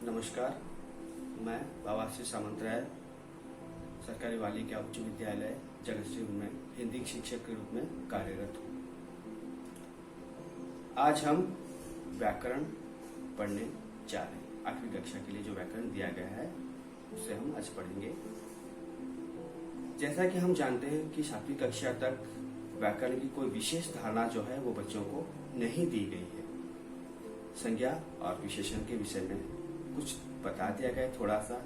नमस्कार, मैं बाबा श्री सामंतराय सरकारी बालिका उच्च विद्यालय जगतसिंह में हिंदी शिक्षक के रूप में कार्यरत हूँ। आज हम व्याकरण पढ़ने जा रहे हैं। 8वीं कक्षा के लिए जो व्याकरण दिया गया है उसे हम आज पढ़ेंगे। जैसा कि हम जानते हैं कि 7वीं कक्षा तक व्याकरण की कोई विशेष धारणा जो है वो बच्चों को नहीं दी गई है। संज्ञा और विशेषण के विषय में कुछ बता दिया गया थोड़ा सा,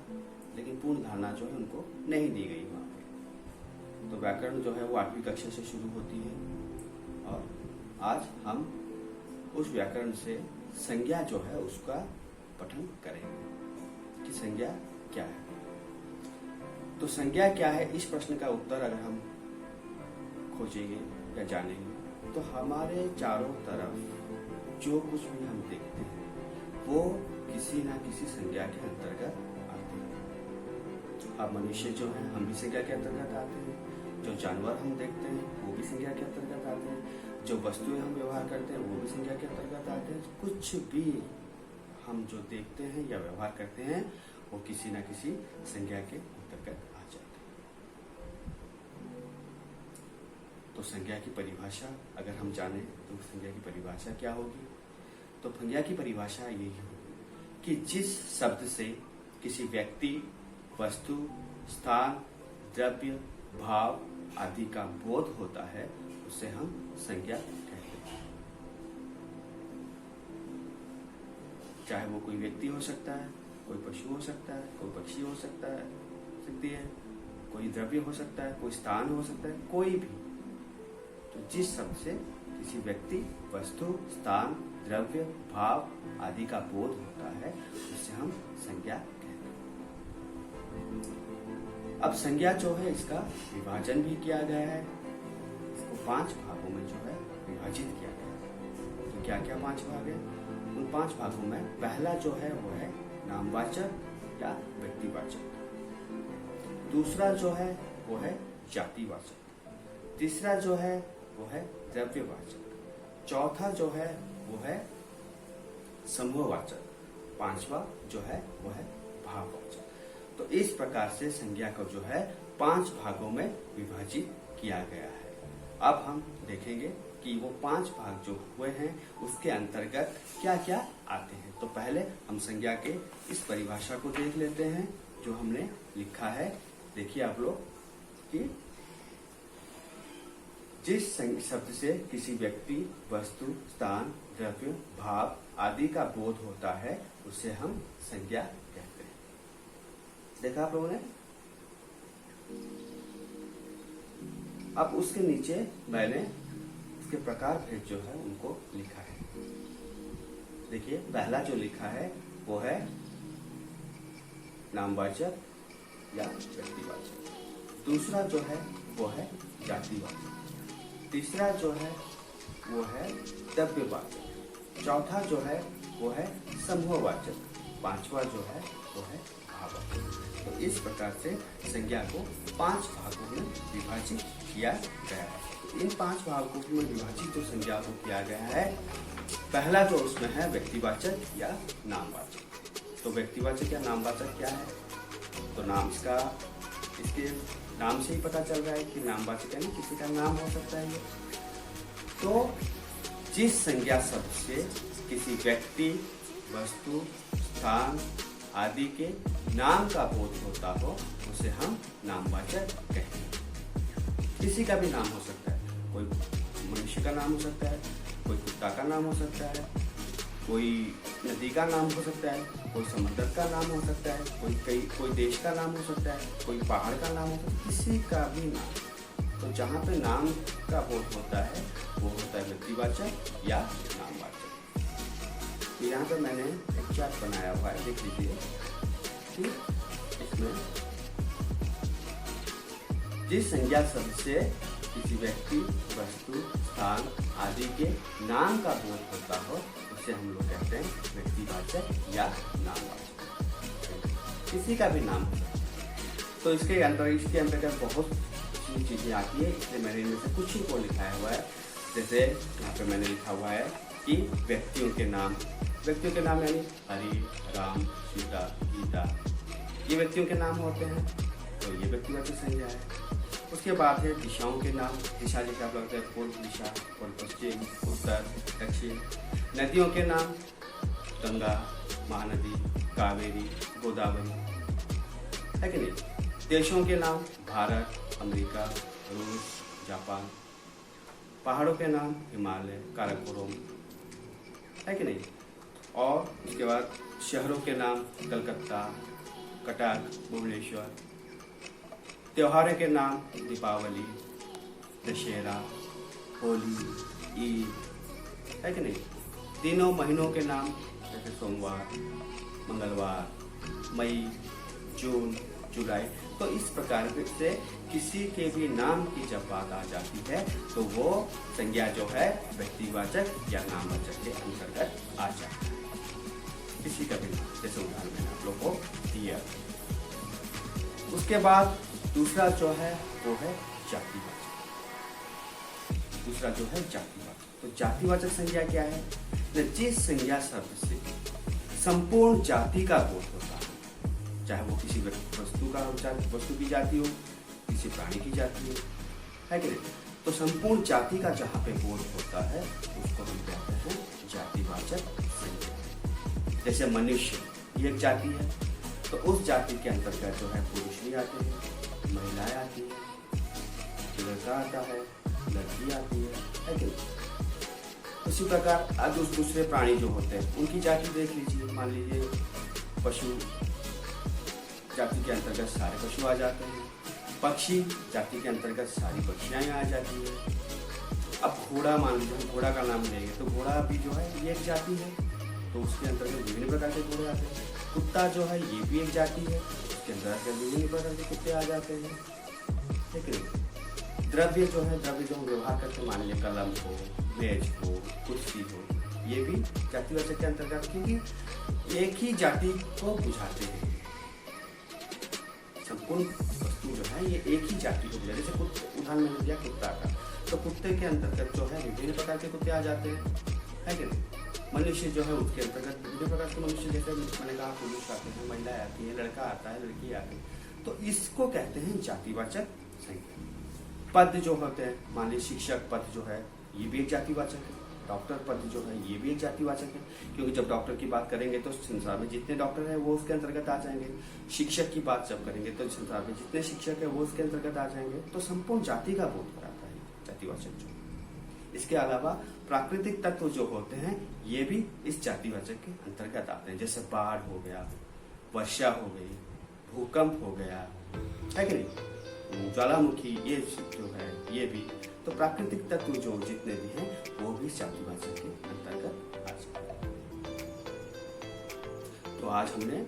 लेकिन पूर्ण धारणा जो है उनको नहीं दी गई वहां पे। तो व्याकरण जो है वो 8वीं कक्षा से शुरू होती है और आज हम उस व्याकरण से संज्ञा जो है उसका पठन करेंगे कि संज्ञा क्या है। तो संज्ञा क्या है, इस प्रश्न का उत्तर अगर हम खोजेंगे या जानेंगे तो हमारे चारों तरफ जो कुछ भी हम देखते हैं वो किसी ना किसी संज्ञा के अंतर्गत आते हैं। अब मनुष्य जो है हम भी संज्ञा के अंतर्गत आते हैं, जो जानवर हम देखते हैं वो भी संज्ञा के अंतर्गत आते हैं, जो वस्तुएं हम व्यवहार करते हैं वो भी संज्ञा के अंतर्गत आते हैं। कुछ भी हम जो देखते हैं या व्यवहार करते हैं वो किसी ना किसी संज्ञा के अंतर्गत आ जाते हैं। तो संज्ञा की परिभाषा अगर हम जाने तो संज्ञा की परिभाषा क्या होगी? तो संज्ञा की परिभाषा यही होगी कि जिस शब्द से किसी व्यक्ति, वस्तु, स्थान, द्रव्य, भाव आदि का बोध होता है उसे हम संज्ञा कहते हैं। चाहे वो कोई व्यक्ति हो सकता है, कोई पशु हो सकता है, कोई पक्षी हो सकता है, कोई द्रव्य हो सकता है, कोई स्थान हो सकता है, कोई भी। तो जिस शब्द से किसी व्यक्ति, वस्तु, स्थान, द्रव्य, भाव आदि का बोध होता है उसे हम संज्ञा कहते हैं। अब संज्ञा जो है इसका विभाजन भी किया गया है। इसको 5 भागों में जो है विभाजित किया गया है। तो क्या क्या 5 भाग है? उन 5 भागों में पहला जो है वो है नामवाचक या व्यक्तिवाचक। दूसरा जो है वो है जातिवाचक। तीसरा जो है वो है द्रव्यवाचक। चौथा जो है वो है समूहवाचक। 5वां जो है वो है भाववाचक। तो इस प्रकार से संज्ञा को जो है 5 भागों में विभाजित किया गया है। अब हम देखेंगे कि वो 5 भाग जो हुए हैं उसके अंतर्गत क्या क्या आते हैं। तो पहले हम संज्ञा के इस परिभाषा को देख लेते हैं जो हमने लिखा है। देखिए आप लोग कि जिस शब्द से किसी व्यक्ति, वस्तु, स्थान, द्रव्य, भाव आदि का बोध होता है उसे हम संज्ञा कहते हैं। देखा आप लोगों ने? अब उसके नीचे मैंने उसके प्रकार भेद जो है उनको लिखा है। देखिए पहला जो लिखा है वो है नामवाचक या व्यक्तिवाचक। दूसरा जो है वो है जातिवाचक। तीसरा जो है वो है द्रव्यवाचक। चौथा जो है वो है समूहवाचक। 5वां जो है वो है भाववाचक। तो इस प्रकार से संज्ञा को 5 भागों में विभाजित किया गया है। इन 5 भागों में विभाजित जो संज्ञा को किया गया है, पहला जो उसमें है व्यक्तिवाचक या नामवाचक। तो व्यक्तिवाचक या नामवाचक क्या है? तो नाम इसके नाम से ही पता चल रहा है कि नामवाचक यानी किसी का नाम हो सकता है ये। तो जिस संज्ञा शब्द से किसी व्यक्ति, वस्तु, स्थान आदि के नाम का बोध होता हो उसे हम नामवाचक कहते हैं। किसी का भी नाम हो सकता है। कोई मनुष्य का नाम हो सकता है, कोई कुत्ता का नाम हो सकता है, कोई नदी का नाम हो सकता है, कोई समुद्र का नाम हो सकता है, कोई देश का नाम हो सकता है, कोई पहाड़ का नाम हो सकता है, किसी का भी नाम। तो जहाँ पे नाम का बोध होता है वो होता है व्यक्तिवाचक या नामवाचक। तो यहाँ पे मैंने एक चार्ट बनाया हुआ है, देख लीजिए कि इसमें जिस संज्ञा शब्द से किसी व्यक्ति, वस्तु, स्थान आदि के नाम का बोध होता हो उसे हम लोग कहते हैं व्यक्तिवाचक या नामवाचक। किसी का भी नाम होता है। तो इसके अंतर्गत बहुत सी चीजें आती है, इसलिए मैंने इनमें से कुछ ही को लिखाया हुआ है। जैसे यहाँ पे मैंने लिखा हुआ है कि व्यक्तियों के नाम, व्यक्तियों के नाम यानी हरि, राम, सीता, गीता, ये व्यक्तियों के नाम होते हैं, तो ये व्यक्तिवाचक संज्ञा है। उसके बाद है दिशाओं के नाम। दिशा जैसे आप लगते हैं पूर्व दिशा, पूर्व पश्चिम, उत्तर, दक्षिण। नदियों के नाम गंगा, महानदी, कावेरी, गोदावरी, है कि नहीं। देशों के नाम भारत, अमेरिका, रूस, जापान। पहाड़ों के नाम हिमालय, काराकोरम, है कि नहीं। और उसके बाद शहरों के नाम कलकत्ता, कटक, भुवनेश्वर। त्योहारों के नाम दीपावली, दशहरा, होली, ईद, है कि नहीं। दिनों महीनों के नाम जैसे सोमवार, मंगलवार, मई, जून, जुलाई। तो इस प्रकार से किसी के भी नाम की जब बात आ जाती है तो वो संज्ञा जो है व्यक्तिवाचक या नामवाचक के अंतर्गत आ जाती है। किसी का भी नाम, जैसे उदाहरण मैंने आप लोग को दिया। उसके बाद दूसरा जो है वो है जातिवाचक। दूसरा जो है जातिवाचक। तो जातिवाचक संज्ञा क्या है? जिस संज्ञा शब्द से संपूर्ण जाति का बोध होता है, चाहे वो किसी वस्तु की जाति हो, किसी प्राणी की जाति हो, है कि नहीं। तो संपूर्ण जाति का जहाँ पे बोध होता है उसको हम कहते हैं जातिवाचक संज्ञा। जैसे मनुष्य ये एक जाति है, तो उस जाति के अंतर्गत जो है पुरुष भी आते हैं, महिलाएं आती है, लड़का आता है, लड़की आती है कि नहीं। उसी प्रकार आज उस दूसरे प्राणी जो होते हैं उनकी जाति देख लीजिए। मान लीजिए पशु जाति के अंतर्गत सारे पशु आ जाते हैं, पक्षी जाति के अंतर्गत सारी पक्षियाँ आ जाती है। अब घोड़ा मान लीजिए, घोड़ा का नाम लेंगे तो घोड़ा भी जो है ये एक जाति है, तो उसके अंतर्गत विभिन्न प्रकार के घोड़े आते हैं। कुत्ता जो है ये भी एक जाति है, उसके अंदर विभिन्न प्रकार के कुत्ते आ जाते हैं, ठीक है। द्रव्य जो है, द्रव्य जो हम व्यवहार करते हैं, मान लीजिए कलम हो, मेज हो, कुर्सी हो, ये भी जातिवाचक के अंतर्गत, क्योंकि एक ही जाति को बुझाते हैं। संपूर्ण वस्तु जो है ये एक ही जाति को बुझाते हैं। जैसे उदाहरण मैंने दिया कुत्ता का, तो कुत्ते के अंतर्गत जो है विभिन्न प्रकार के कुत्ते आ जाते हैं, है कि नहीं। मनुष्य जो है उसके अंतर्गत विभिन्न प्रकार के मनुष्य, जैसे मैंने कहा पुरुष आते हैं, महिलाएं आती है, लड़का आता है, लड़की आती है। तो इसको कहते हैं जातिवाचक संज्ञा। पद जो होते हैं, मान लीजिए शिक्षक पद जो है ये भी एक जातिवाचक है। डॉक्टर पद जो है ये भी एक जातिवाचक है, क्योंकि जब डॉक्टर की बात करेंगे तो संसार में जितने डॉक्टर हैं वो उसके अंतर्गत आ जाएंगे। शिक्षक की बात जब करेंगे तो संसार में जितने शिक्षक है वो उसके अंतर्गत आ जाएंगे। तो संपूर्ण जाति का बोध कराता है जातिवाचक जो। इसके अलावा प्राकृतिक तत्व जो होते हैं ये भी इस जातिवाचक के अंतर्गत आते हैं। जैसे बाढ़ हो गया, वर्षा हो गई, भूकंप हो गया, है कि नहीं, ज्वालामुखी, ये जो है ये भी। तो प्राकृतिक तत्व जो जितने भी हैं वो भी जातिवाचक के अंतर्गत आ जाते हैं। तो आज हमने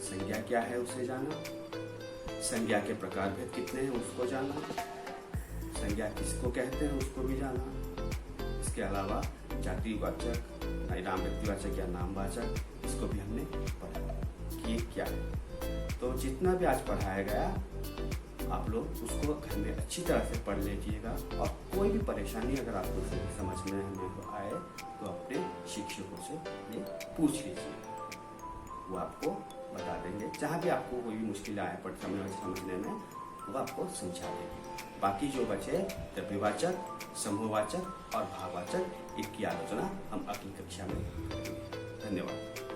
संज्ञा क्या है उसे जाना, संज्ञा के प्रकार भेद कितने हैं उसको जाना, संज्ञा किसको कहते हैं उसको भी जाना। इसके अलावा जातिवाचक, नाम व्यक्तिवाचक या नामवाचक, इसको भी हमने पढ़ा कि क्या है। तो जितना भी आज पढ़ाया गया आप लोग उसको घर में अच्छी तरह से पढ़ लीजिएगा, और कोई भी परेशानी अगर आपको समझ में आए तो अपने शिक्षकों से ये पूछ लीजिए, वो आपको बता देंगे। जहाँ भी आपको कोई भी मुश्किल आए समझने में वो आपको समझा देंगे। बाकी जो बचे द्रव्यवाचक, समूहवाचक और भाववाचक, इनकी आलोचना हम अगली कक्षा में करेंगे। धन्यवाद।